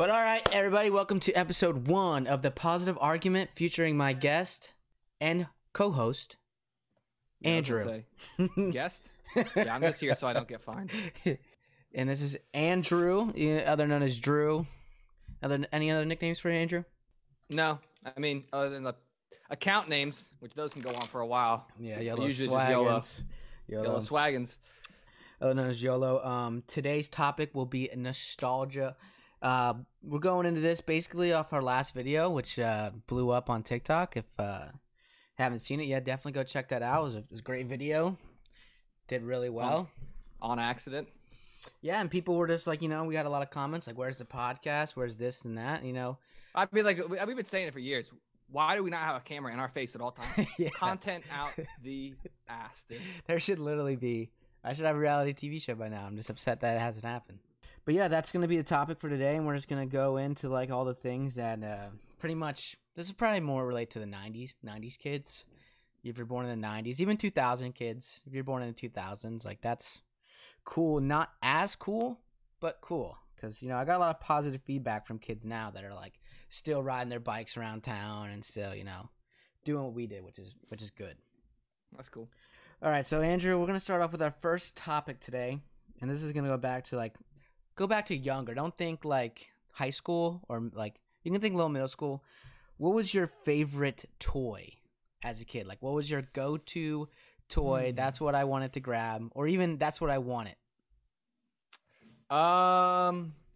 But all right, everybody, welcome to episode 1 of The Positive Argument, featuring my guest and co-host, Andrew. Guest? Yeah, I'm just here so I don't get fined. And this is Andrew, other known as Drew. Any other nicknames for Andrew? No, I mean, other than the account names, which those can go on for a while. Yeah, YOLO usually Swaggins. just YOLO Swaggins. Other known as YOLO. Today's topic will be nostalgia. We're going into this basically off our last video, which blew up on TikTok. If haven't seen it yet, definitely go check that out. It was a great video. Did really well. On accident. Yeah, and people were just like, we got a lot of comments like, where's the podcast? Where's this and that, I've been saying it for years. Why do we not have a camera in our face at all times? Yeah. Content out the ass, dude. There should literally be. I should have a reality TV show by now. I'm just upset that it hasn't happened. But yeah, that's going to be the topic for today, and we're just going to go into like all the things that pretty much, this is probably more relate to the 90s kids. If you're born in the 90s, even 2000 kids, if you're born in the 2000s, like that's cool. Not as cool, but cool. Because, I got a lot of positive feedback from kids now that are like still riding their bikes around town and still, doing what we did, which is good. That's cool. All right, so Andrew, we're going to start off with our first topic today. And this is going to go back to younger. Don't think like high school or like, you can think low middle school. What was your favorite toy as a kid? Like, what was your go-to toy? That's what I wanted to grab, or even that's what I wanted.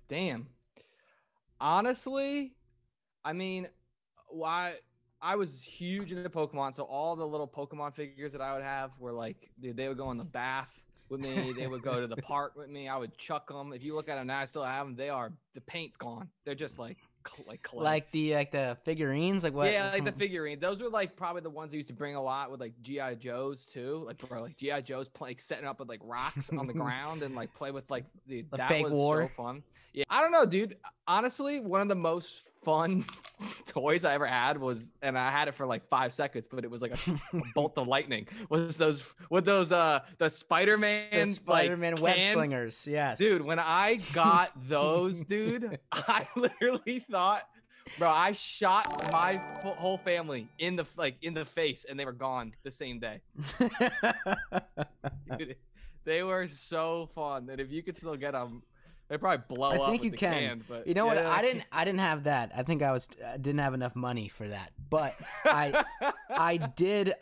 Damn. Honestly, I mean, I was huge into Pokemon, so all the little Pokemon figures that I would have were like, dude, they would go in the bath with me. They would go to the park with me. I would chuck them. If you look at them now, I still have them. The paint's gone. They're just like clay. Like the figurines, like what? Yeah, like the figurine. Those are like probably the ones I used to bring a lot with like GI Joes too. Like GI Joes setting up with like rocks on the ground and like play with like that fake was war. So fun. Yeah, I don't know, dude. Honestly, one of the most fun toys I ever had was, and I had it for like 5 seconds, but it was like a bolt of lightning. Was the Spider-Man web slingers? Yes, dude. When I got those, dude, I literally thought, bro, I shot my whole family in the face, and they were gone the same day. Dude, they were so fun, and if you could still get them, they probably blow up. I think with you the can. Can, but you know what? I didn't have that. I think I didn't have enough money for that. But I did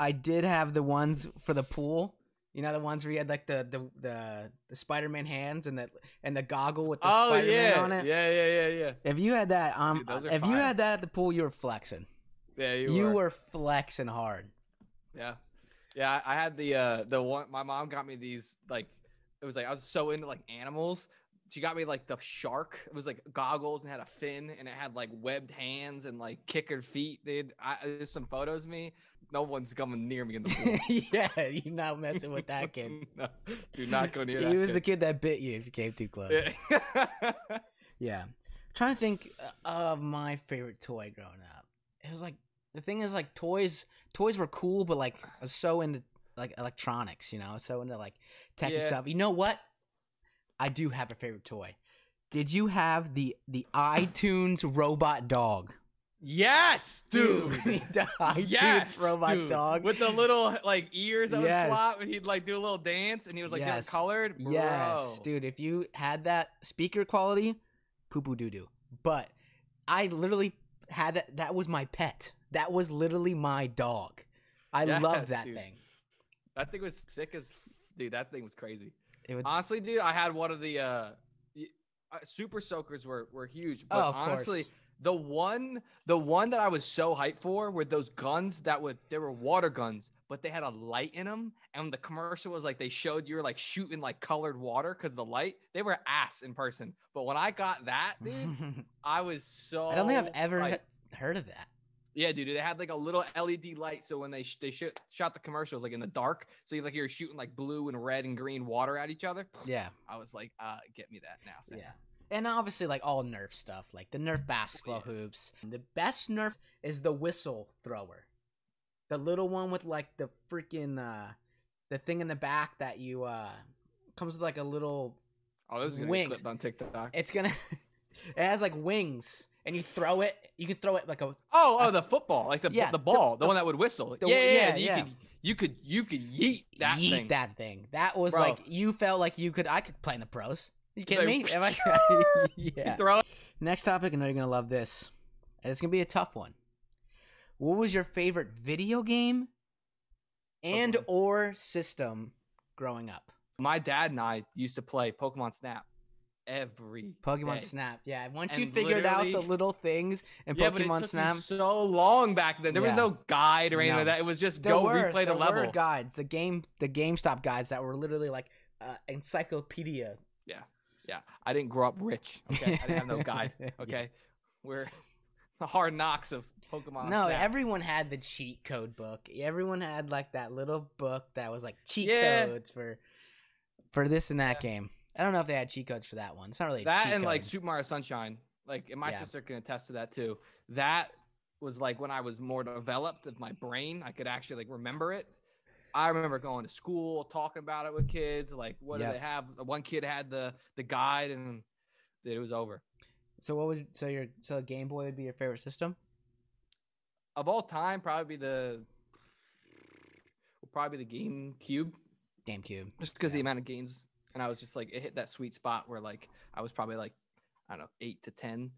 have the ones for the pool. The ones where you had like the Spider-Man hands and the goggle with the Spider-Man on it. Yeah. If you had that, Dude, if you had that at the pool, you were flexing. Yeah, you were flexing hard. Yeah. I had the one. My mom got me these, like, it was like I was so into like animals. She got me like the shark. It was like goggles and had a fin, and it had like webbed hands and like kicker feet. Dude, there's some photos of me. No one's coming near me in the pool. Yeah, you're not messing with that kid. No, do not go near that. He was the kid that bit you if you came too close. Yeah. I'm trying to think of my favorite toy growing up. It was like, the thing is like toys were cool, but like I was so into like electronics, so into like tech and stuff. You know what? I do have a favorite toy. Did you have the iTunes robot dog? Yes, dude. The iTunes robot dog with the little like ears that would flop, and he'd like do a little dance, and he was like different colored. Bro. Yes, dude. If you had that speaker quality, poo poo doo doo. But I literally had that. That was my pet. That was literally my dog. I love that thing. That thing was sick as, dude. That thing was crazy. Honestly, dude, I had one of the Super Soakers were huge, but honestly, the one that I was so hyped for were those guns they were water guns, but they had a light in them, and the commercial was like they showed you were like shooting like colored water because the light. They were ass in person, but when I got that, dude, I was so. I don't think I've ever heard of that. Yeah, dude, they had like a little LED light, so when they shot the commercials like in the dark, so you're shooting like blue and red and green water at each other. Yeah, I was like, get me that now. Sam. Yeah, and obviously like all Nerf stuff, like the Nerf basketball hoops. The best Nerf is the whistle thrower, the little one with like the freaking the thing in the back that you comes with like a little. Oh, this is gonna wings. get clipped on TikTok. It's gonna It has like wings, and you throw it. You can throw it like a the football, like the ball, the one that would whistle. You could yeet that thing. That thing. That was like you felt like you could. I could play in the pros. You kidding me? Yeah. Throw it. Next topic. I know you're gonna love this. And it's gonna be a tough one. What was your favorite video game and or system growing up? My dad and I used to play Pokemon Snap every Pokemon day. Snap. Yeah, once you figured out the little things in Pokemon Snap. So long back then. There was no guide or anything like that. It was just replay the level. There were guides. The GameStop guides that were literally like encyclopedia. Yeah. I didn't grow up rich. Okay, I didn't have no guide. Okay, we're the hard knocks of Pokemon. No, Snap. Everyone had the cheat code book. Everyone had like that little book that was like cheat codes for this and that game. I don't know if they had cheat codes for that one. It's not really that cheat and code. like Super Mario Sunshine. Like, and my sister can attest to that too. That was like when I was more developed of my brain. I could actually like remember it. I remember going to school, talking about it with kids. Like, what do they have? One kid had the guide, and it was over. So what would so Game Boy would be your favorite system? Of all time, probably the GameCube. GameCube. Just because the amount of games, and I was just like, it hit that sweet spot where like I was probably like, I don't know, 8 to 10,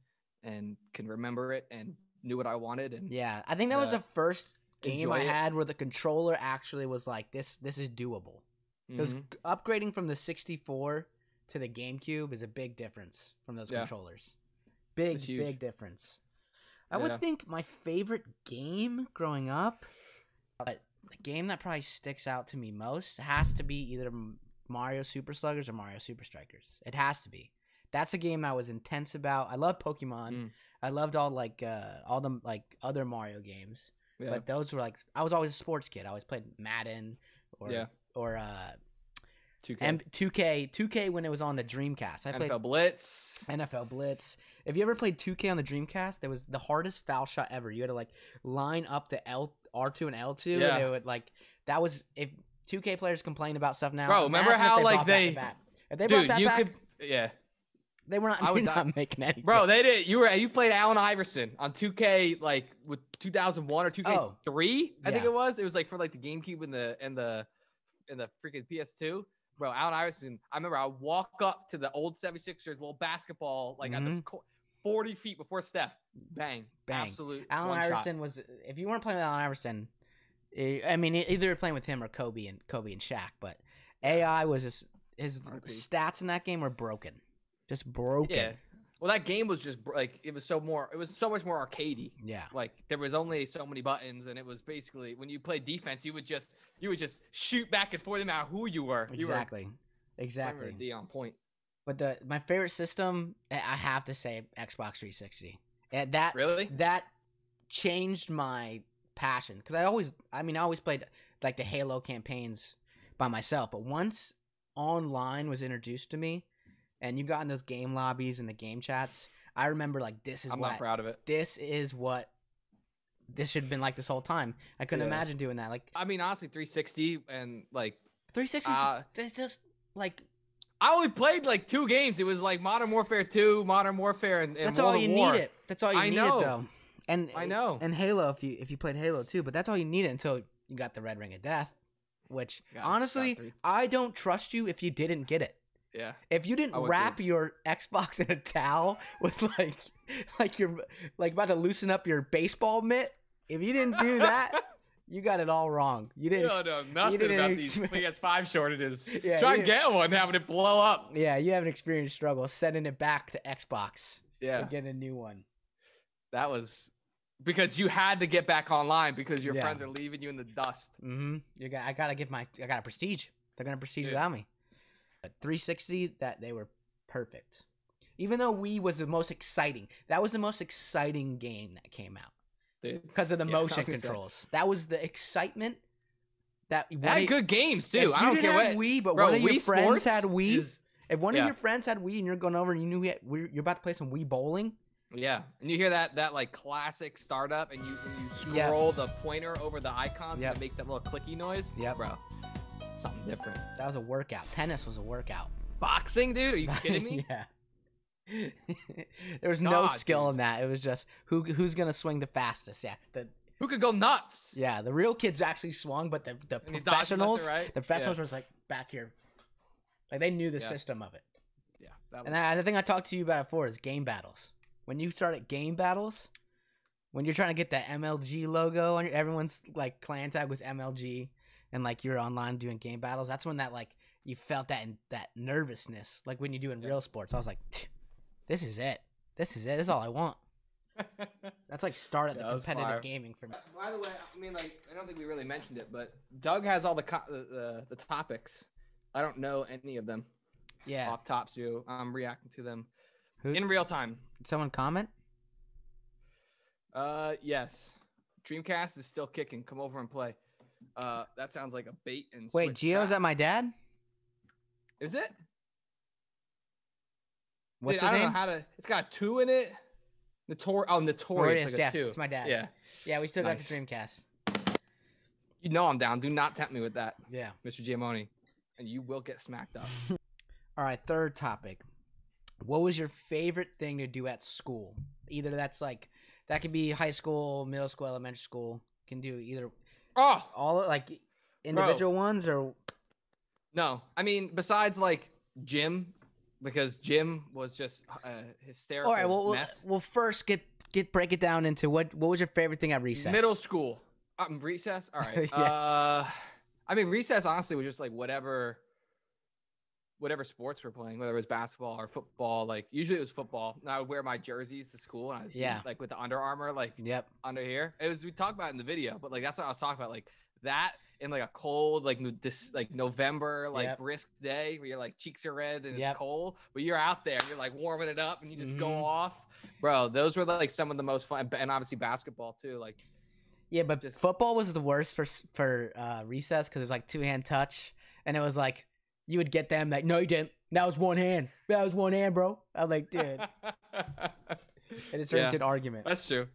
and can remember it and knew what I wanted. And yeah, I think that was the first game I had where the controller actually was like, this is doable. Because upgrading from the 64 to the GameCube is a big difference from those controllers. Big difference. I would think my favorite game growing up, but the game that probably sticks out to me most has to be either Mario Super Sluggers or Mario Super Strikers. It has to be. That's a game I was intense about. I love Pokemon. I loved all the like other Mario games. Yeah. But those were like, I was always a sports kid. I always played Madden or 2K. 2K when it was on the Dreamcast. I played NFL Blitz. If you ever played 2K on the Dreamcast, it was the hardest foul shot ever. You had to like line up the R2 and L2. Yeah. And it would like, that was, if 2K players complain about stuff now. Bro, remember how like if they brought that back, yeah. They were not making anything. Bro, they did. You played Allen Iverson on 2K like with 2001 or 2K3, I think it was. It was like for like the GameCube and the freaking PS2. Bro, Allen Iverson. I remember I walk up to the old 76ers little basketball like at this 40 feet before Steph. Bang. Absolute. Allen Iverson was. If you weren't playing with Allen Iverson, I mean, either you're playing with him or Kobe and Shaq. But AI was just his stats in that game were broken. Just broken. Yeah. Well, that game was just like it was so much more arcadey. Yeah. Like there was only so many buttons, and it was basically when you played defense, you would just shoot back and forth no matter who you were. Exactly. D on point. But my favorite system, I have to say, Xbox 360. And that changed my passion because I always played like the Halo campaigns by myself, but once online was introduced to me. And you got in those game lobbies and the game chats. I remember like I'm not proud of it. This is what this should have been like this whole time. I couldn't imagine doing that. Like, I mean, honestly, 360 and like 360. It's just like I only played like 2 games. It was like Modern Warfare 2, Modern Warfare, and that's World all you War. needed. That's all you needed though. And I know. And Halo, if you played Halo too, but that's all you needed until you got the Red Ring of Death. Which honestly, I don't trust you if you didn't get it. Yeah. If you didn't wrap your Xbox in a towel with like you're like about to loosen up your baseball mitt, if you didn't do that, you got it all wrong. You didn't. No, nothing about these PS5 shortages. Yeah, try and get one, having it blow up. Yeah, you haven't experienced struggle sending it back to Xbox. Yeah. To get a new one. That was because you had to get back online because your friends are leaving you in the dust. Mm-hmm. I got a prestige. They're gonna prestige without me. 360, that they were perfect. Even though Wii was the most exciting. That was the most exciting game that came out. Because of the motion controls. That was the excitement. That had good games too. I don't care what Wii, but one of your friends had Wii. If one of your friends had Wii and you're going over and you knew you're about to play some Wii bowling. Yeah, and you hear that like classic startup, and you scroll the pointer over the icons and it makes that little clicky noise. Yeah, bro. Something different. That was a workout. Tennis was a workout. Boxing, dude? Are you kidding me? Yeah. There was no skill in that. It was just who's gonna swing the fastest. Yeah, who could go nuts. Yeah, the real kids actually swung, but the professionals, right? the professionals was like back here, like they knew the system of it. Yeah, and the thing I talked to you about before is game battles. When you start at game battles, when you're trying to get that MLG logo on everyone's like clan tag was MLG, and like you're online doing game battles, that's when that like you felt that nervousness, like when you do in real sports. I was like, this is it. This is all I want. That's like start at the competitive gaming for me. By the way, I mean, like, I don't think we really mentioned it, but Doug has all the topics. I don't know any of them. Yeah. Off top, so I'm reacting to them in real time. Did someone comment? Yes. Dreamcast is still kicking. Come over and play. That sounds like a bait and switch. Wait, Gio, is that my dad? Is it? What's Dude, his name? I don't know how to. It's got a 2 in it. Notorious. Like yeah, a 2. It's my dad. Yeah. Yeah, we still got the Dreamcast. You know I'm down. Do not tempt me with that. Yeah. Mr. Giamoni. And you will get smacked up. All right, third topic. What was your favorite thing to do at school? Either that's like, that could be high school, middle school, elementary school. Can do either. Oh! All like individual ones or. No. I mean, besides like gym. Because gym was just a hysterical mess. We'll first break it down into what was your favorite thing at recess? Middle school. Recess? All right. Yeah. I mean, recess honestly was just like whatever sports we're playing, whether it was basketball or football. Like usually it was football. And I would wear my jerseys to school and like with the Under Armour like under here. We talked about it in the video, but like that's what I was talking about. Like that in like a cold like this like November like brisk day where your like cheeks are red and it's cold, but you're out there and you're like warming it up and you just go off, bro. Those were like some of the most fun, and obviously basketball too. Like but just football was the worst for recess because it was like 2-hand touch, and it was like you would get them like, no you didn't, that was one hand, bro. I was like, dude. It just turned into an argument. That's true.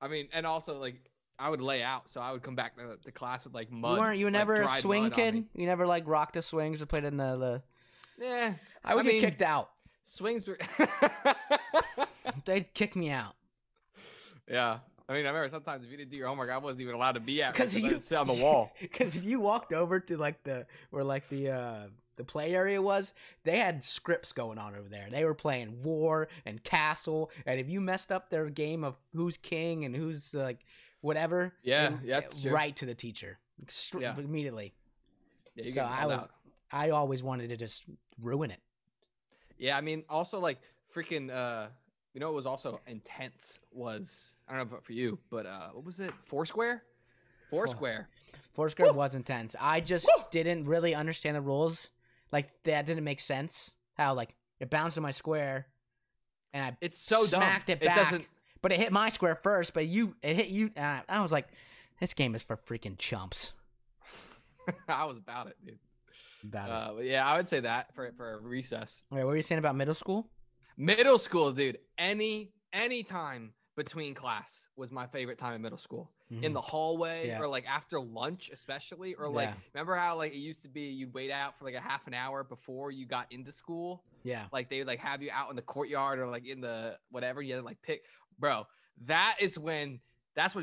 I mean, and also like I would lay out, so I would come back to class with like mud. You were never a swing kid? You never like rocked the swings or played in the Yeah. I would get kicked out. Swings were They'd kick me out. Yeah. I mean, I remember sometimes if you didn't do your homework, I wasn't even allowed to be at because you sit on the wall. Because if you walked over to like the play area was, they had scripts going on over there. They were playing War and Castle, and if you messed up their game of who's king and who's like whatever, that's true. Right to the teacher immediately. Yeah, so I always wanted to just ruin it. Yeah, I mean, also like freaking you know, it was also intense was, I don't know about for you, but what was it? Foursquare was intense. I just didn't really understand the rules. Like that didn't make sense. How like it bounced in my square, and it's so smacked dumb. It back. But it hit my square first. But it hit you. I was like, this game is for freaking chumps. I was about it, dude. But yeah, I would say that for recess. Wait, what were you saying about middle school? Middle school, dude. Any time between class was my favorite time in middle school. Mm-hmm. In the hallway or like after lunch, especially, or like remember how like it used to be you'd wait out for like a half an hour before you got into school. Yeah, like they would like have you out in the courtyard or like in the whatever you had to like pick. Bro, that's when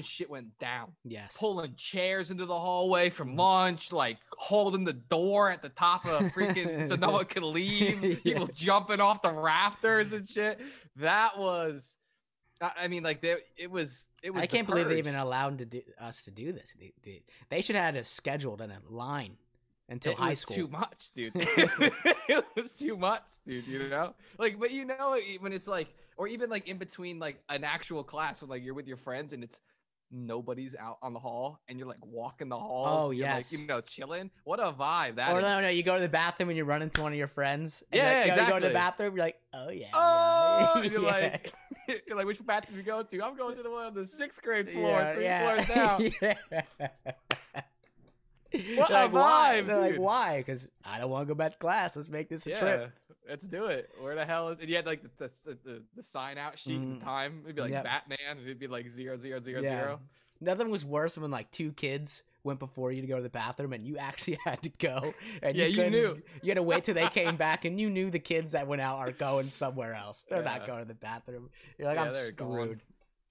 shit went down. Yes, pulling chairs into the hallway from lunch, like holding the door at the top of a freaking so no one could leave. People jumping off the rafters and shit. That was. I mean, like it was. I can't believe they even allowed us to do this. They should have had us scheduled in a line until high school. It was too much, dude. It was too much, dude. You know, like, but you know, when it's like, or even like in between, like an actual class when like you're with your friends and it's nobody's out on the hall and you're like walking the halls. Oh yes, like, you know, chilling. What a vibe that or is. No, you go to the bathroom and you run into one of your friends. And exactly. You go to the bathroom, you're like, oh yeah. Oh, and you're like. You're like, which bathroom you go to? I'm going to the one on the 6th grade floor, 3 floors down. What a vibe! They're like, why? Because I don't want to go back to class. Let's make this a trip. Let's do it. Where the hell is? And you had like the sign out sheet and the time. It'd be like Batman, and it'd be like 0000. Nothing was worse when like two kids went before you to go to the bathroom, and you actually had to go. And Yeah, you knew. You had to wait till they came back, and you knew the kids that went out are going somewhere else. They're not Yeah. going to the bathroom. You're like, Yeah, I'm they're screwed.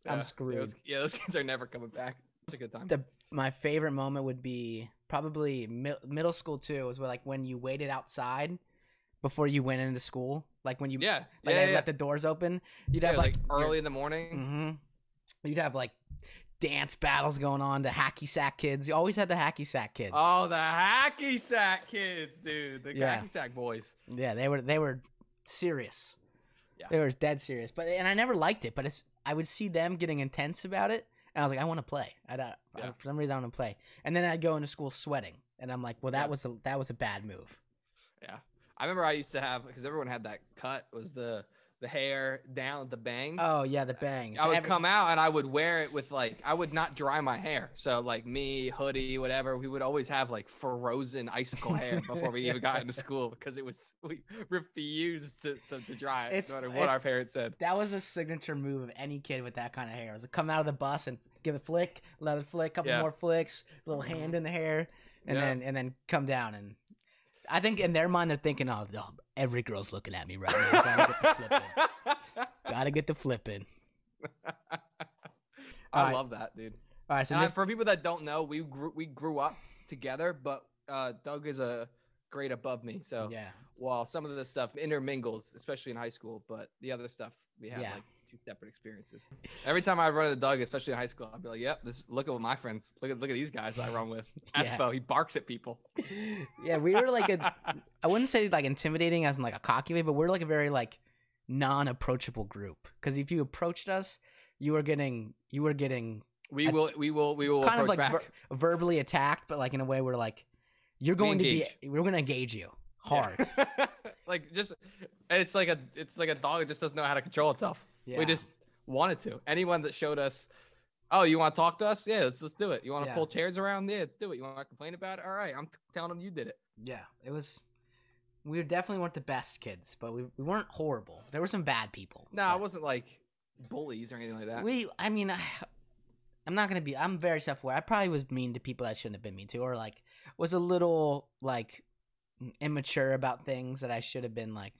Yeah. I'm screwed. Those kids are never coming back. It's a good time. My favorite moment would be probably middle school too. Was like when you waited outside before you went into school. Like when you let the doors open. You'd have like early in the morning. You'd have like dance battles going on. The hacky sack kids. You always had the hacky sack kids. Oh, the hacky sack kids, dude. The hacky sack boys. Yeah, they were serious. Yeah. They were dead serious. And I never liked it, but I would see them getting intense about it, and I was like, I want to play. For some reason, I want to play. And then I'd go into school sweating, and I'm like, well, that was a bad move. Yeah, I remember I used to have, because everyone had that cut, was the hair down at the bangs. Oh yeah, the bangs. I would come out and I would wear it with like, I would not dry my hair. So like me, hoodie, whatever, we would always have like frozen icicle hair before we even got into school, because we refused to dry it, no matter what our parents said. That was a signature move of any kid with that kind of hair. It was to come out of the bus and give a flick, another flick, couple more flicks, little hand in the hair, and then come down. And I think in their mind they're thinking, oh, every girl's looking at me right now. Gotta get the flipping. I love that, dude. All right, so for people that don't know, we grew up together, but Doug is a grade above me. So while some of the stuff intermingles, especially in high school, but the other stuff we have like two separate experiences. Every time I run into Doug, especially in high school, I'll be like, "Yep, look at what my friends look at these guys that I run with." Espo, he barks at people. Yeah, we were like I wouldn't say like intimidating as in like a cocky way, but we're like a very like non-approachable group. Because if you approached us, you were getting. We will kind of like verbally attacked, but like in a way where like we're going to engage you hard. Like just, and it's like a dog that just doesn't know how to control itself. Yeah. We just wanted to. Anyone that showed us, oh, you want to talk to us? Yeah, let's do it. You want to pull chairs around? Yeah, let's do it. You want to complain about it? All right, I'm telling them you did it. Yeah, it was. We definitely weren't the best kids, but we weren't horrible. There were some bad people. No, it wasn't like bullies or anything like that. I'm not gonna be. I'm very self-aware. I probably was mean to people I shouldn't have been mean to, or like was a little like immature about things that I should have been like.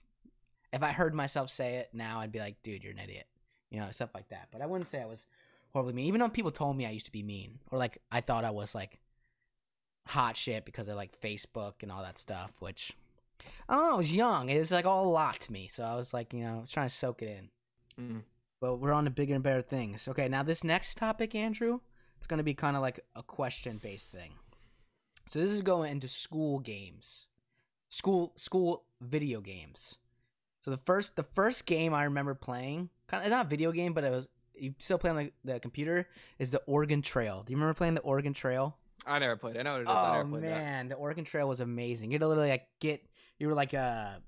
If I heard myself say it now, I'd be like, dude, you're an idiot. You know, stuff like that. But I wouldn't say I was horribly mean. Even though people told me I used to be mean. Or, like, I thought I was, like, hot shit because of, like, Facebook and all that stuff. Which, I don't know, I was young. It was, like, all a lot to me. So I was, like, I was trying to soak it in. Mm. But we're on to bigger and better things. Okay, now this next topic, Andrew, it's going to be kind of like a question-based thing. So this is going into school games. School video games. So the first game I remember playing, kind of not a video game, but it was you still play on the computer, is the Oregon Trail. Do you remember playing the Oregon Trail? I never played. I know what it is. Oh, I never played man, the Oregon Trail was amazing. You had to literally you were like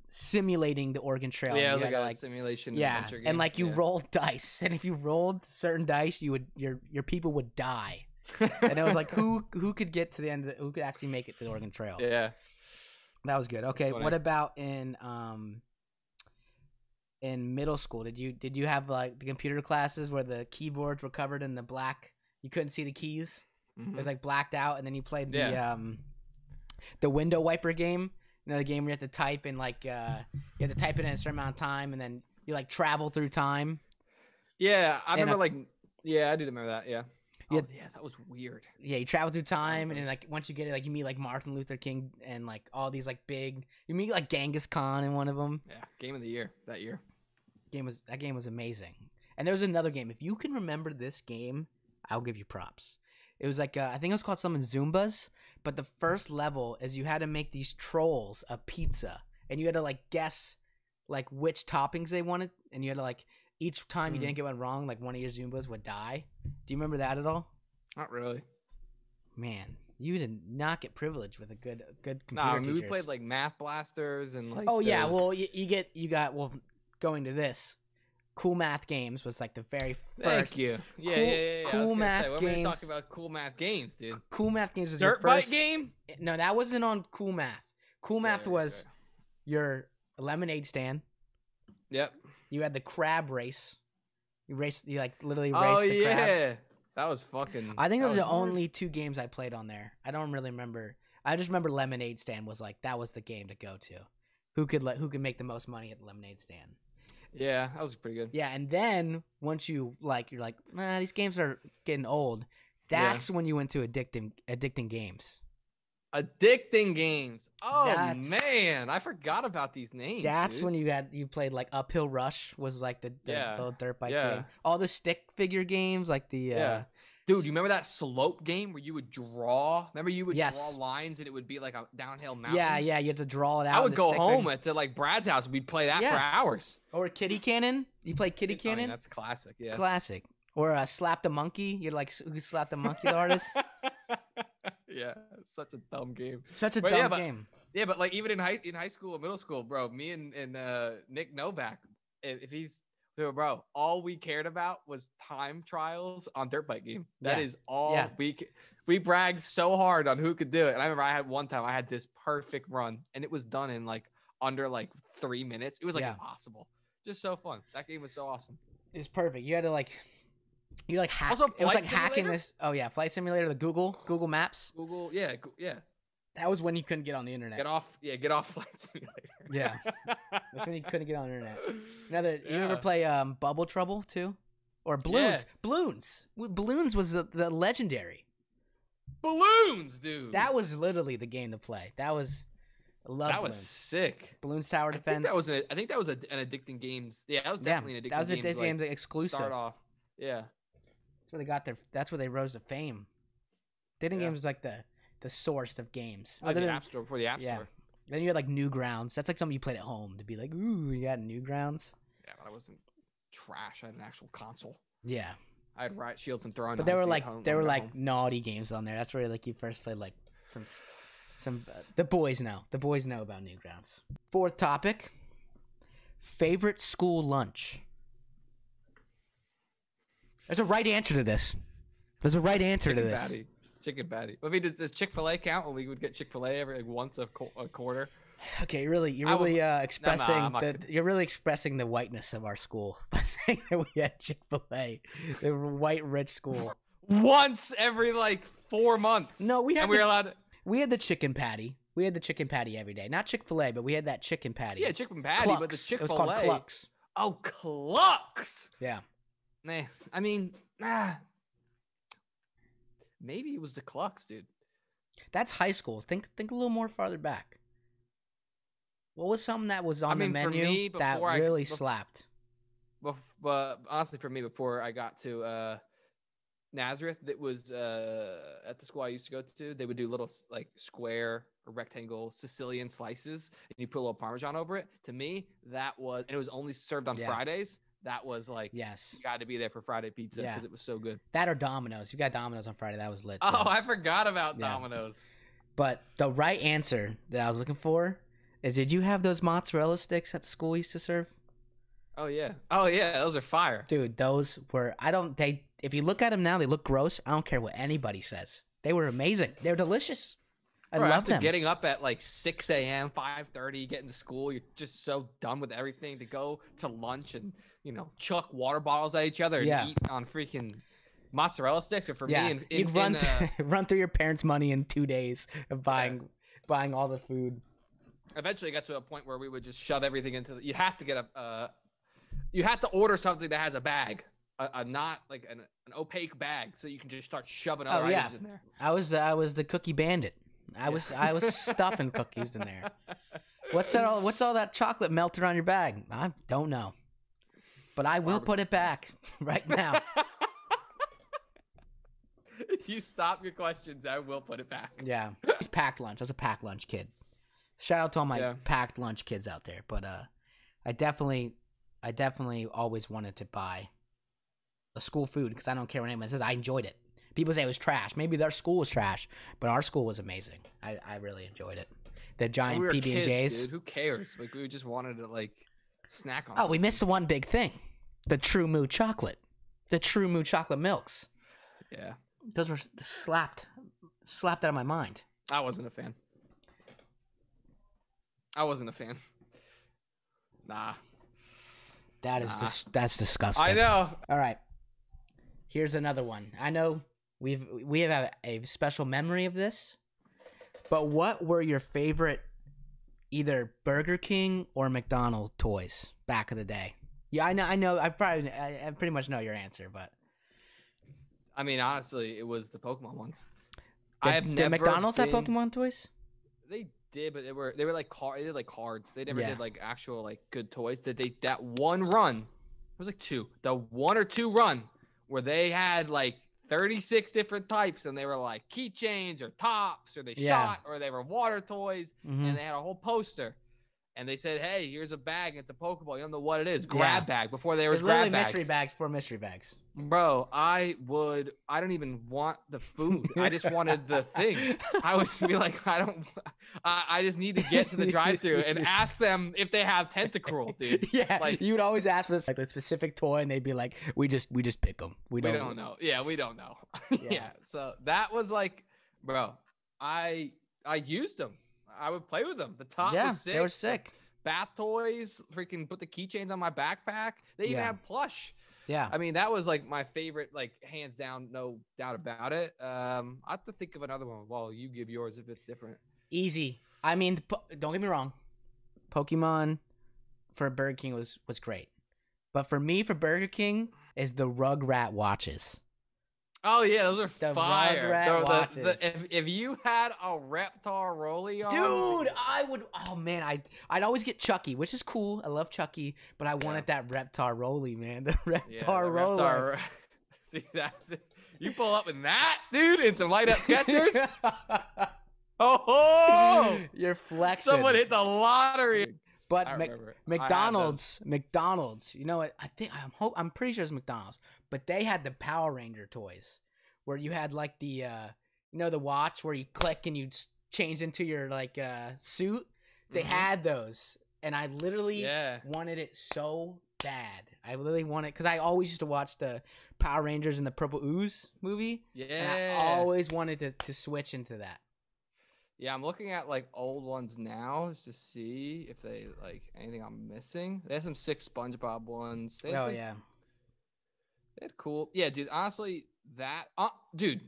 simulating the Oregon Trail. Yeah, it was like a simulation adventure game. And like you rolled dice, and if you rolled certain dice, your people would die. And it was like who could get to the end who could actually make it to the Oregon Trail. Yeah. That was good. Okay, what about in middle school? Did you have like the computer classes where the keyboards were covered in the black? You couldn't see the keys. Mm-hmm. It was like blacked out, and then you played the window wiper game. You know, the game where you have to type in like you have to type it in a certain amount of time, and then you like travel through time. Yeah, I remember I do remember that. Yeah. Yeah, that was weird. Yeah, you travel through time, and then like once you get it, like you meet like Martin Luther King and like all these like big. You meet like Genghis Khan in one of them. Yeah, game of the year that year. That game was amazing. And there was another game. If you can remember this game, I'll give you props. It was like I think it was called something Zumbas, but the first level is you had to make these trolls a pizza, and you had to like guess like which toppings they wanted, and you had to like. Each time you didn't get one wrong, like one of your Zumbas would die. Do you remember that at all? Not really. Man, you did not get privileged with a good computer teachers. We played like Math Blasters and like. Oh yeah, well going to this. Cool Math Games was like the very first. Thank you. Yeah. Cool Math Games. We were talking about Cool Math Games, dude. Cool Math Games was Dirt your first Bike game. No, that wasn't on Cool Math. Cool Math was your lemonade stand. Yep. You had the crab race. You like literally raced the crabs. That was fucking. I think those are the hard. only 2 games I played on there. I don't really remember. I just remember Lemonade Stand was like that was the game to go to. Who could make the most money at the Lemonade Stand? Yeah, that was pretty good. Yeah, and then once you're like, these games are getting old. That's when you went to addicting games. Addicting games. Oh man, I forgot about these names. That's dude. when you played like Uphill Rush was like the little dirt bike game. All the stick figure games like the Dude, you remember that slope game where you would draw? Remember you would draw lines and it would be like a downhill mountain? Yeah, you had to draw it out. I would go home to like Brad's house. We'd play that for hours. Or Kitty Cannon. You played Kitty Cannon? That's classic, yeah. Classic. Or Slap the Monkey. You're like, who slapped the monkey, the artist? Yeah, such a dumb game. Such a dumb game. Yeah, but like even in high school and middle school, bro, me and Nick Novak, if he's bro, all we cared about was time trials on dirt bike game. That is all we bragged so hard on who could do it. And I remember I had one time I had this perfect run and it was done in like under like 3 minutes. It was like impossible. Just so fun. That game was so awesome. It's perfect. You had to like hack. Also, it was like hacking this. Oh yeah, Flight Simulator, the Google Maps. Google, yeah. That was when you couldn't get on the internet. Get off Flight Simulator. Yeah, that's when you couldn't get on the internet. You ever play Bubble Trouble too, or Balloons? Yeah. Balloons was the legendary. Balloons, dude. That was literally the game to play. That was. That was sick. Balloons Tower Defense. I think that was an addicting games. Yeah, that was definitely an addicting games. That was a game exclusive. Start off. Yeah. That's where they got that's where they rose to fame. Addicting games was like the source of games. Like the App Store before the App Store. Then you had like Newgrounds. That's like something you played at home to be like, ooh, you got Newgrounds. Yeah, but I wasn't trash. I had an actual console. Yeah. I had Riot Shields and Throwing. But there were like naughty games on there. That's where like you first played like some the boys know. The boys know about Newgrounds. 4th topic. Favorite school lunch. There's a right answer to this. There's a right answer to this. Chicken patty. I mean, does Chick-fil-A count when we would get Chick-fil-A every like once a quarter? Okay, you're really expressing the whiteness of our school by saying that we had Chick-fil-A, the white rich school. Once every like 4 months. No, we were allowed. We had the chicken patty. We had the chicken patty every day. Not Chick-fil-A, but we had that chicken patty. Yeah, chicken patty, Clucks. but the Chick-fil-A. It was called Clucks. Oh, Clucks. Yeah. Nah, I mean, maybe it was the Clucks, dude. That's high school. Think a little more farther back. What was something that was on the menu that really slapped? But honestly, for me, before I got to Nazareth, that was at the school I used to go to, they would do little like square or rectangle Sicilian slices, and you put a little Parmesan over it. To me, and it was only served on Fridays. That was like, yes, you got to be there for Friday pizza because it was so good. That or Domino's. You got Domino's on Friday. That was lit. Oh, I forgot about Domino's. But the right answer that I was looking for is, did you have those mozzarella sticks that school used to serve? Oh yeah. Those are fire, dude. Those were if you look at them now, they look gross. I don't care what anybody says. They were amazing. They're delicious. I love them. Getting up at like 6 a.m., 5:30, getting to school, you're just so done with everything to go to lunch and, chuck water bottles at each other and eat on freaking mozzarella sticks. Or for me, you'd run through your parents' money in 2 days of buying all the food. Eventually, it got to a point where we would just shove everything into. You have to get you have to order something that has a bag. Not like an opaque bag, so you can just start shoving other items in there. I was the cookie bandit. I was stuffing cookies in there. What's all that chocolate melted on your bag? I don't know, but I will put it back right now. If you stop your questions, I will put it back. Yeah, it's packed lunch. I was a packed lunch kid. Shout out to all my packed lunch kids out there. But I definitely always wanted to buy a school food because I don't care what anyone says. I enjoyed it. People say it was trash. Maybe their school was trash, but our school was amazing. I really enjoyed it. The giant PB&Js. Dude, who cares? Like, we just wanted to like snack on. Oh, we missed the one big thing: the True Moo chocolate, the True Moo chocolate milks. Yeah, those were slapped out of my mind. I wasn't a fan. Nah. That's disgusting. I know. All right. Here's another one. I know we have a special memory of this, but what were your favorite either Burger King or McDonald's toys back in the day? Yeah, I know. I pretty much know your answer, but I mean, honestly, it was the Pokemon ones. Did McDonald's have Pokemon toys? They did, but they were like they did like cards. They never did like actual like good toys. Did they? That one run, it was like two. The 1 or 2 run where they had like 36 different types, and they were like keychains or tops, or they shot, or they were water toys, and they had a whole poster. And they said, "Hey, here's a bag. It's a Pokeball. You don't know what it is. Grab bag." Before there was grab bags. Mystery bags for mystery bags. Bro, I don't even want the food. I just wanted the thing. I would be like, I just need to get to the drive-thru and ask them if they have Tentacruel, dude. Yeah, like you would always ask for this, like a specific toy, and they'd be like, we just pick them. We don't know. Yeah, we don't know. Yeah. So that was like, bro, I used them. I would play with them. The top was sick. They were sick. Bath toys, freaking put the keychains on my backpack. They even had plush. Yeah. I mean, that was like my favorite, like hands down, no doubt about it. I have to think of another one while you give yours if it's different. Easy. I mean, don't get me wrong. Pokemon for Burger King was great. But for me, for Burger King, is the Rugrat watches. Oh yeah, those are the fire. Rugrat watches. If you had a Reptar Rolly on, dude, I would. Oh man, I'd always get Chucky, which is cool. I love Chucky, but I wanted that Reptar Rolly, man. The Reptar Rolly. See that? You pull up in that, dude, in some light up Skechers. Oh, you're flexing. Someone hit the lottery. But McDonald's, you know what? I'm pretty sure it's McDonald's, but they had the Power Ranger toys where you had like the, the watch where you click and you change into your like suit. They had those, and I literally wanted it so bad. I literally wanted because I always used to watch the Power Rangers and the Purple Ooze movie. Yeah, and I always wanted to switch into that. Yeah, I'm looking at like old ones now just to see if they like anything I'm missing. They have some sick SpongeBob ones. They had cool. Yeah, dude. Honestly, dude,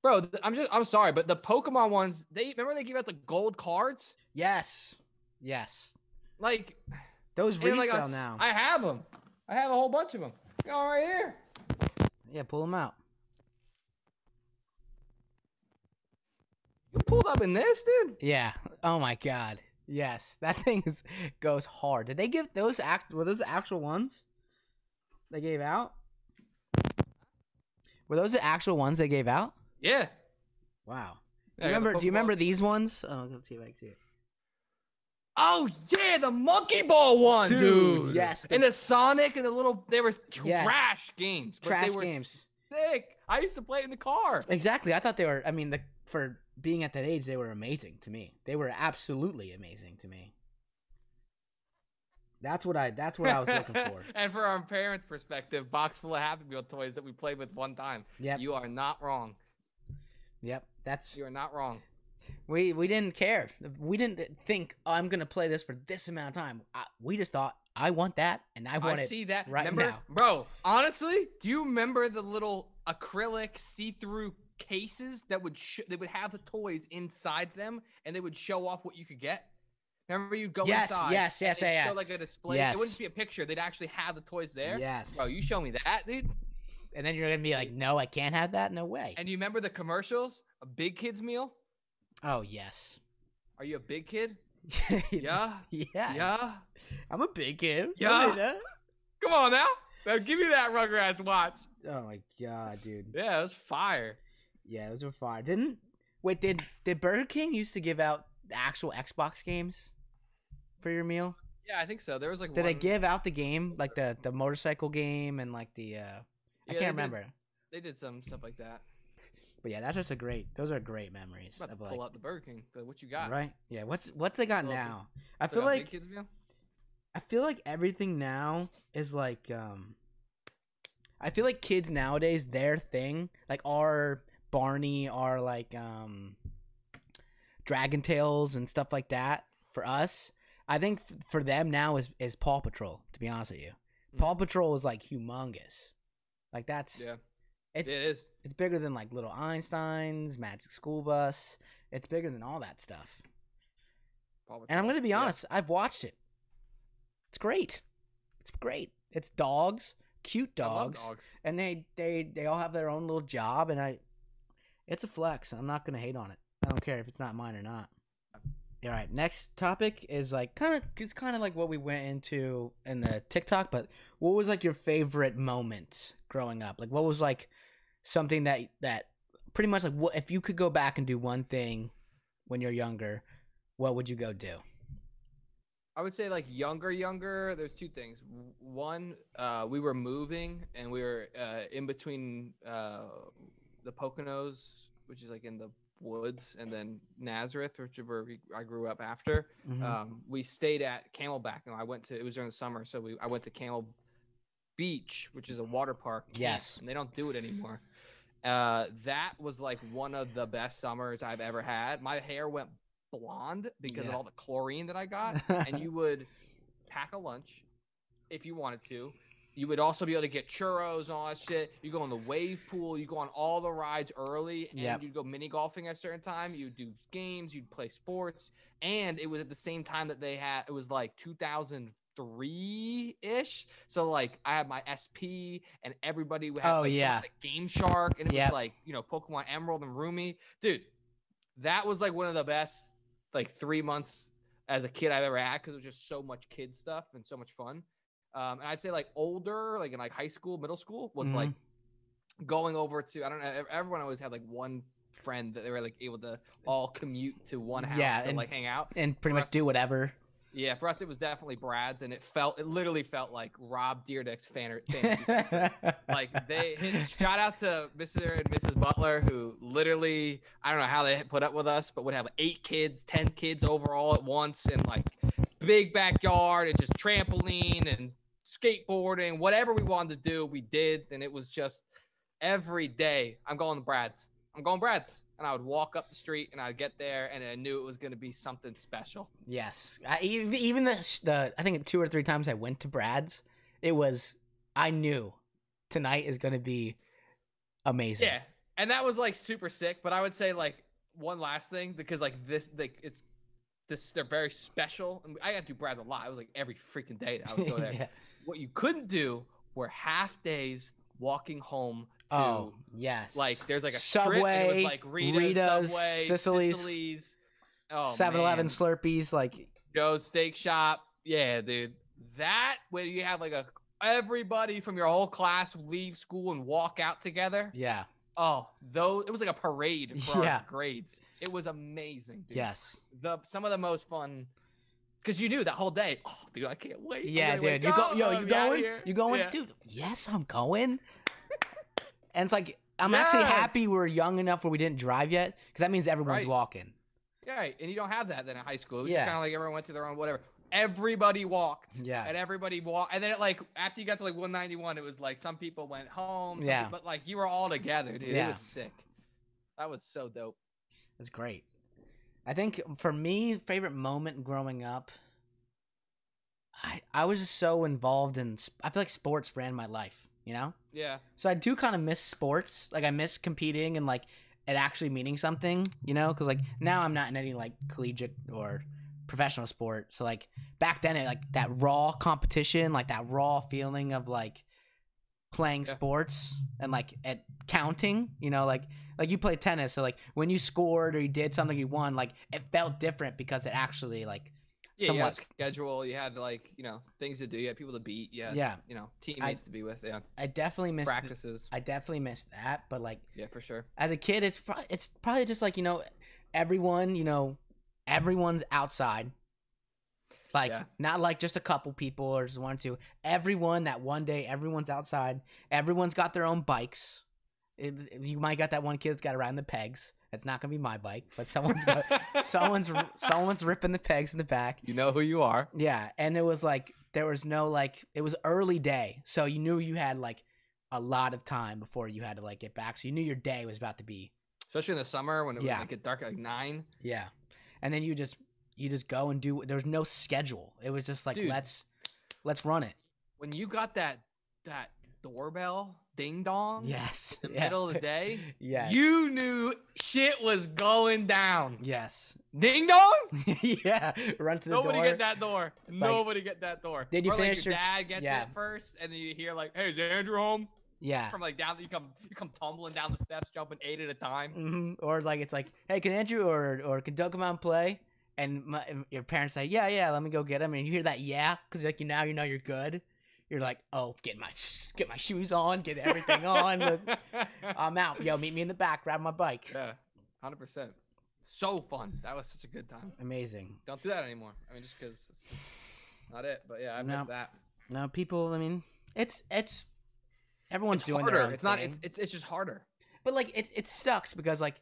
bro. I'm sorry, but the Pokemon ones. Remember they gave out the gold cards. Yes. Like those resell now. I have them. I have a whole bunch of them. Go right here. Yeah, pull them out. You pulled up in this, dude? Yeah. Oh my god. Yes, that thing goes hard. Did they give those were those the actual ones they gave out? Were those the actual ones they gave out? Yeah. Wow. Do you remember these ones? Oh, let's see if I can see it. Oh yeah, the Monkey Ball one, dude. Yes. And the Sonic and the little they were trash games. Trash games. Sick. I used to play it in the car. Exactly. I thought they were for being at that age, they were amazing to me. They were absolutely amazing to me. That's what I was looking for. And for our parents' perspective, box full of Happy Meal toys that we played with one time. Yep. You are not wrong. Yep. You are not wrong. We didn't care. We didn't think, I'm gonna play this for this amount of time. We just thought, I want that, and I want it. I see that right now, bro. Honestly, do you remember the little acrylic see-through cases that would have the toys inside them, and they would show off what you could get? Remember, you'd go inside. Yes. Show like a display. Yes. It wouldn't be a picture. They'd actually have the toys there. Yes. Bro, you show me that, dude. And then you're gonna be like, no, I can't have that. No way. And you remember the commercials? A Big Kids meal. Oh yes. Are you a big kid? Yeah. Yeah. I'm a big kid. Yeah. Come on now, give me that Rugrats watch. Oh my god, dude. Yeah, it was fire. Yeah, those were fire. Did Burger King used to give out the actual Xbox games for your meal? Yeah, I think so. There was like. Did they give out the game, like the motorcycle game and like the? I can't remember. They did some stuff like that. But yeah, those are great memories. I'm about to pull out the Burger King. What you got? Right? Yeah. What's they got now? I feel like everything now is like I feel like kids nowadays, their thing, like our Barney, our like Dragon Tales and stuff like that. For us, I think for them now is Paw Patrol. To be honest with you, Paw Patrol is like humongous. Like that's It's It is. it's bigger than like Little Einstein's, Magic School Bus. It's bigger than all that stuff. Paw And I'm Patrol. gonna be honest, I've watched it. It's great. It's great. It's dogs, cute I love dogs, dogs. and they all have their own little job, and it's a flex. I'm not gonna hate on it. I don't care if it's not mine or not. All right, next topic is like kind of like what we went into in the TikTok, but what was like your favorite moment growing up? Like what was like something that pretty much like what if you could go back and do one thing when you're younger, what would you go do? I would say like younger. There's two things. One, we were moving and we were in between the Poconos, which is like in the woods, and then Nazareth, which is where I grew up after. We stayed at Camelback, and it was during the summer, so I went to Camel Beach, which is a water park. Yes. And they don't do it anymore. That was like one of the best summers I've ever had. My hair went blonde because of all the chlorine that I got. And you would pack a lunch if you wanted to. You would also be able to get churros and all that shit. You go in the wave pool. You go on all the rides early, and you'd go mini golfing at a certain time. You'd do games. You'd play sports. And it was at the same time that it was like 2003-ish. So like I had my SP, and everybody would have a Game Shark, and it was like, Pokemon Emerald and Rumi. Dude, that was like one of the best like 3 months as a kid I've ever had, because it was just so much kid stuff and so much fun. And I'd say like older, like in like high school, middle school, was like going over to, I don't know, everyone always had like one friend that they were like able to all commute to one house to like hang out and pretty much do whatever. Yeah, for us it was definitely Brad's, and it literally felt like Rob Dyrdek's fantasy. Like shout out to Mr. and Mrs. Butler, who literally, I don't know how they put up with us, but would have 8 kids, 10 kids overall at once, and like big backyard and just trampoline and skateboarding, whatever we wanted to do, we did. And it was just every day, I'm going Brad's. And I would walk up the street, and I'd get there, and I knew it was going to be something special. Yes. Even the I think 2 or 3 times I went to Brad's, I knew tonight is going to be amazing. Yeah. And that was like super sick. But I would say like one last thing, because like they're very special. And I got to do Brad's a lot. It was like every freaking day that I would go there. Yeah. What you couldn't do were half days walking home to, like, there's like a Subway, strip, and it was like Rita's, Subway, Sicily's, 7-Eleven, Slurpees, like Joe's Steak Shop. Yeah, dude. That, where you have like everybody from your whole class leave school and walk out together. Yeah. Oh, it was like a parade for our grades. It was amazing, dude. Yes. Some of the most fun, because you knew that whole day. Oh, dude, I can't wait. Yeah, dude. You going? You going? Yeah. Dude, yes, I'm going. And it's like, I'm actually happy we're young enough where we didn't drive yet, because that means everyone's walking. Yeah, right. And you don't have that then in high school. It was just kind of like everyone went to their own whatever. Everybody walked. Yeah. And everybody walked. And then after you got to like 191, it was like some people went home. But like you were all together, dude. Yeah. It was sick. That was so dope. It's great. I think for me, favorite moment growing up, I was just so involved in, I feel like sports ran my life, you know? Yeah. So I do kind of miss sports. Like I miss competing and like it actually meaning something, you know? Because like now I'm not in any like collegiate or professional sport. So like back then, like that raw competition, like that raw feeling of like playing sports and like at counting, you know, like you played tennis. So like when you scored or you did something, you won, like it felt different because it actually like somewhat... you had a schedule, you had like, you know, things to do, you had people to beat, you know, teammates to be with. I definitely missed practices. I definitely missed that, but like for sure. As a kid, it's probably just like, you know, everyone's outside. Like not like just a couple people or just 1 or 2. Everyone that one day, everyone's outside. Everyone's got their own bikes. You might got that one kid that's got to ride in the pegs. It's not gonna be my bike, but someone's ripping the pegs in the back. You know who you are. Yeah, and it was like there was no like it was early day, so you knew you had like a lot of time before you had to like get back. So you knew your day was about to be, especially in the summer when it would like get dark at like 9. Yeah, and then you just go and do. There was no schedule. It was just like, dude, let's run it. When you got that doorbell ding dong. Yes. In the middle of the day. Yes. You knew shit was going down. Yes. Ding dong. Yeah. Run to the door. Nobody get that door. It's Nobody get that door. Did you or finish like your your dad gets it first, and then you hear like, "Hey, is Andrew home?" Yeah. From like down, you come tumbling down the steps, jumping 8 at a time. Mm-hmm. Or like it's like, hey, can Andrew or can Doug come out and play? And your parents say, yeah, let me go get him. And you hear that, yeah, because like now you know you're good. You're like, oh, get my shoes on, get everything on. I'm out. Yo, meet me in the back, grab my bike. Yeah, 100%. So fun. That was such a good time. Amazing. Don't do that anymore. I mean, just because it's just not it. But yeah, I miss that. No, people. I mean, it's everyone's doing harder. their own It's not. thing. It's just harder. But like it sucks because like,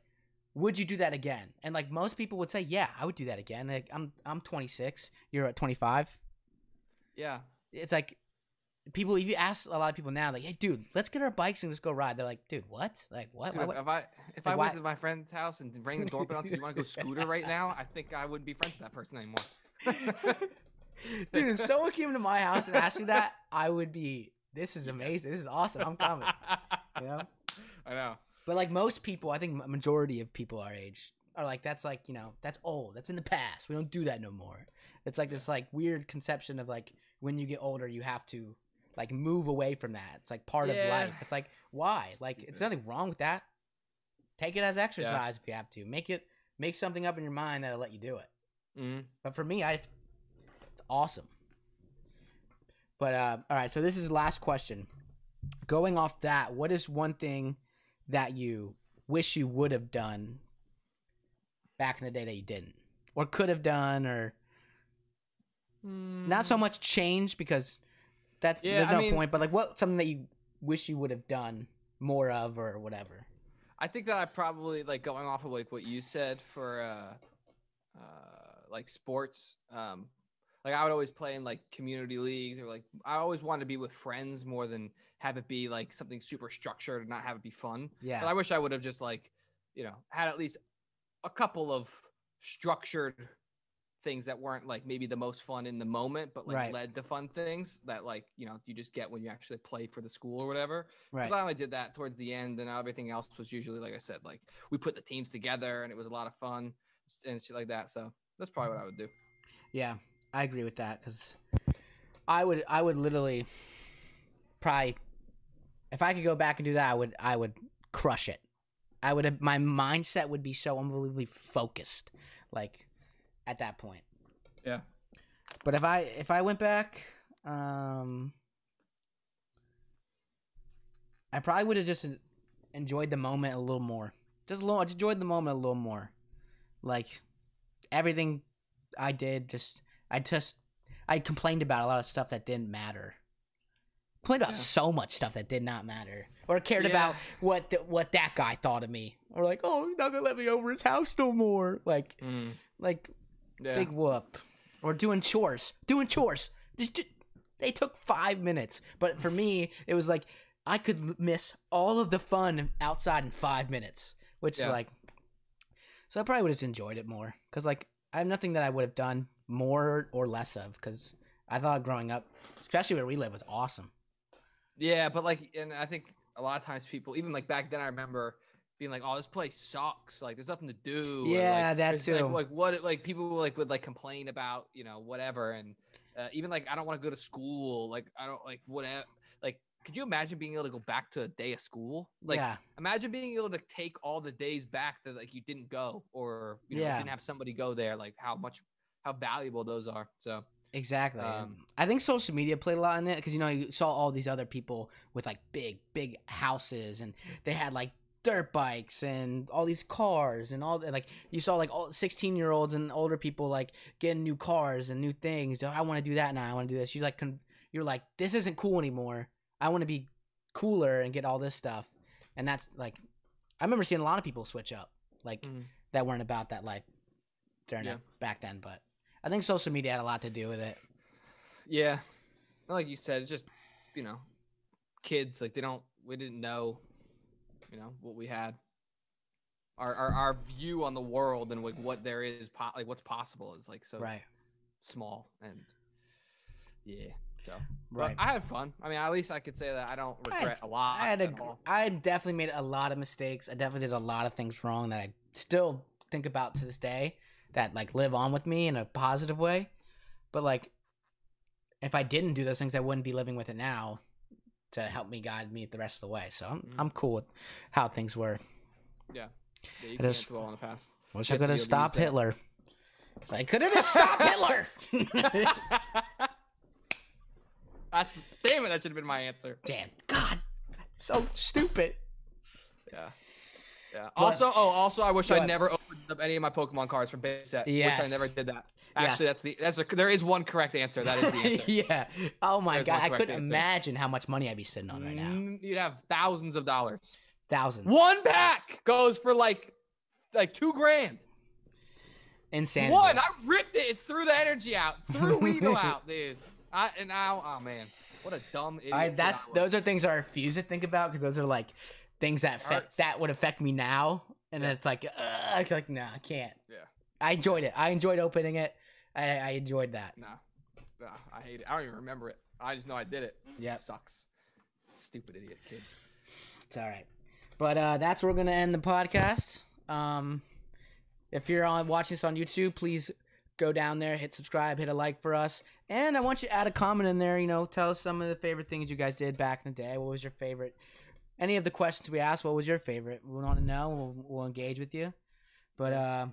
would you do that again? And like most people would say, yeah, I would do that again. Like I'm 26. You're at 25. Yeah. It's like. People, if you ask a lot of people now, like, hey, dude, let's get our bikes and just go ride. They're like, dude, what? Like, what? Dude, if I went to my friend's house and rang the doorbell and said, you want to go scooter right now? I think I wouldn't be friends with that person anymore. Dude, if someone came to my house and asked me that, I would be, this is amazing. This is awesome. I'm coming. You know? I know. But like most people, I think a majority of people our age are like, that's like, you know, that's old. That's in the past. We don't do that no more. It's like this like weird conception of like when you get older, you have to like move away from that. It's like part of life. It's like, why? It's like, it's nothing wrong with that. Take it as exercise if you have to. Make something up in your mind that'll let you do it. Mm-hmm. But for me, it's awesome. But all right, so this is the last question. Going off that, what is one thing that you wish you would have done back in the day that you didn't, or could have done, or not so much change because there's no point, but like what something that you wish you would have done more of or whatever. I think that I probably like going off of like what you said for like sports. Like I would always play in like community leagues, or like I always wanted to be with friends more than have it be like something super structured and not have it be fun. Yeah. But I wish I would have just like, you know, had at least a couple of structured things that weren't like maybe the most fun in the moment, but like led to fun things that like, you know, you just get when you actually play for the school or whatever. Right. I only did that towards the end, and everything else was usually, like I said, like we put the teams together and it was a lot of fun and shit like that. So that's probably what I would do. Yeah, I agree with that because I would literally probably, if I could go back and do that, I would crush it. My mindset would be so unbelievably focused, like at that point. Yeah. But if I went back, I probably would have just enjoyed the moment a little more. Just enjoyed the moment a little more. Like everything I did, I complained about a lot of stuff that didn't matter. Complained about so much stuff that did not matter, or cared about what that guy thought of me, or like, oh, he's not gonna let me over his house no more. Like, big whoop. Or doing chores. They took 5 minutes, but for me, it was like I could miss all of the fun outside in 5 minutes, which is like. So I probably would have enjoyed it more because like I have nothing that I would have done more or less of because I thought growing up, especially where we live, was awesome. Yeah, but like, and I think a lot of times people, even like back then, I remember being like, "Oh, this place sucks. Like, there's nothing to do." Yeah, like, that too. Like what? Like people would like complain about, you know, whatever, and even like I don't want to go to school. Like I don't like whatever. Like, could you imagine being able to go back to a day of school? Like, imagine being able to take all the days back that like you didn't go, or you know, didn't have somebody go there. Like how valuable those are. So. Exactly. I think social media played a lot in it because, you know, you saw all these other people with like big houses, and they had like dirt bikes and all these cars and all that. Like you saw like all 16-year-olds and older people like getting new cars and new things. I want to do that now. I want to do this. You're like, this isn't cool anymore. I want to be cooler and get all this stuff. And that's like, I remember seeing a lot of people switch up like that weren't about that life during it back then, but. I think social media had a lot to do with it. Yeah. Like you said, it's just, you know, kids, like we didn't know, you know, what we had. Our view on the world and like what there is, like what's possible is like so small. And So, right. But I had fun. I mean, at least I could say that I don't regret a lot. I definitely made a lot of mistakes. I definitely did a lot of things wrong that I still think about to this day that like live on with me in a positive way. But like, if I didn't do those things, I wouldn't be living with it now to help me guide me the rest of the way. So I'm cool with how things were. Yeah. You can't dwell on the past. Wish I could have stopped Hitler. I could have just stopped Hitler. Damn it, that should have been my answer. Damn. God. So stupid. Yeah. Yeah. Also, I wish I never opened up any of my Pokemon cards from base set. Yes. Wish I never did that. Actually, there is one correct answer. That is the answer. Yeah. Oh my God. I couldn't imagine how much money I'd be sitting on right now. You'd have thousands of dollars. Thousands. One pack goes for like $2,000. Insanity. One, I ripped it. It threw the energy out. Threw Weedle out, dude. And now, oh man, what a dumb idiot. Those are things I refuse to think about because those are like things that would affect me now, and then it's like no, I can't. Yeah. I enjoyed it. I enjoyed opening it. I enjoyed that. Nah, I hate it. I don't even remember it. I just know I did it. Yeah. Sucks. Stupid idiot kids. It's all right. But that's where we're gonna end the podcast. If you're watching this on YouTube, please go down there, hit subscribe, hit a like for us. And I want you to add a comment in there, tell us some of the favorite things you guys did back in the day. What was your favorite? Any of the questions we asked, what was your favorite? We want to know. We'll engage with you. But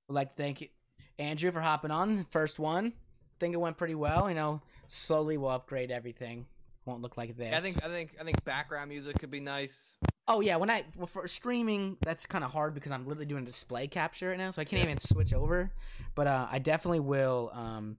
we'd like to thank Andrew for hopping on. First one. I think it went pretty well. Slowly we'll upgrade everything. Won't look like this. I think background music could be nice. Oh yeah, for streaming, that's kind of hard because I'm literally doing display capture right now, so I can't even switch over. But I definitely will.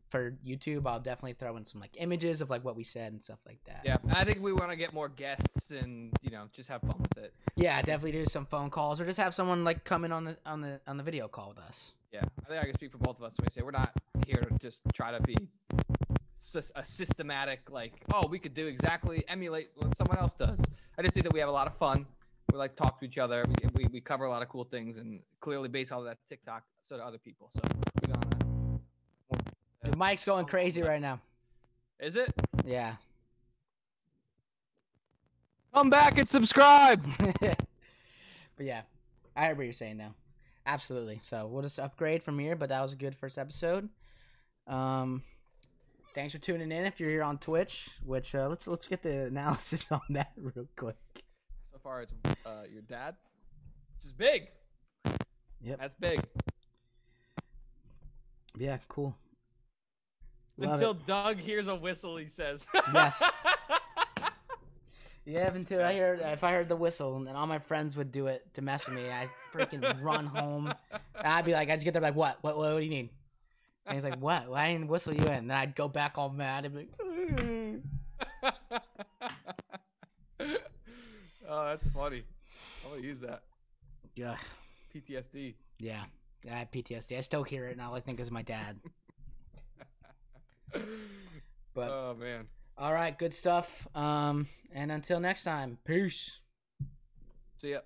For YouTube, I'll definitely throw in some like images of like what we said and stuff like that. Yeah, and I think we want to get more guests and just have fun with it. Yeah, definitely do some phone calls or just have someone like come in on the video call with us. Yeah, I think I can speak for both of us when we say we're not here to just try to be a systematic we could emulate what someone else does. I just think that we have a lot of fun. We like to talk to each other. We cover a lot of cool things and clearly base all of that TikTok so to other people. So we're gonna. Dude, Mike's going crazy right now. Is it? Yeah. Come back and subscribe. But yeah, I heard what you're saying now. Absolutely. So we'll just upgrade from here. But that was a good first episode. Thanks for tuning in. If you're here on Twitch, which let's get the analysis on that real quick. So far, it's your dad, which is big. Yep, that's big. Yeah, cool. Until Doug hears a whistle, he says. Yes. Yeah, until if I heard the whistle, and all my friends would do it to mess with me, I'd freaking run home, and I'd just get there like, what do you need? And he's like, what? Why didn't whistle you in? And then I'd go back all mad and be like, oh, that's funny. I'm gonna use that. Yeah. PTSD. Yeah, I have PTSD. I still hear it, and all I think is my dad. But oh man. All right, good stuff. And until next time, peace. See ya.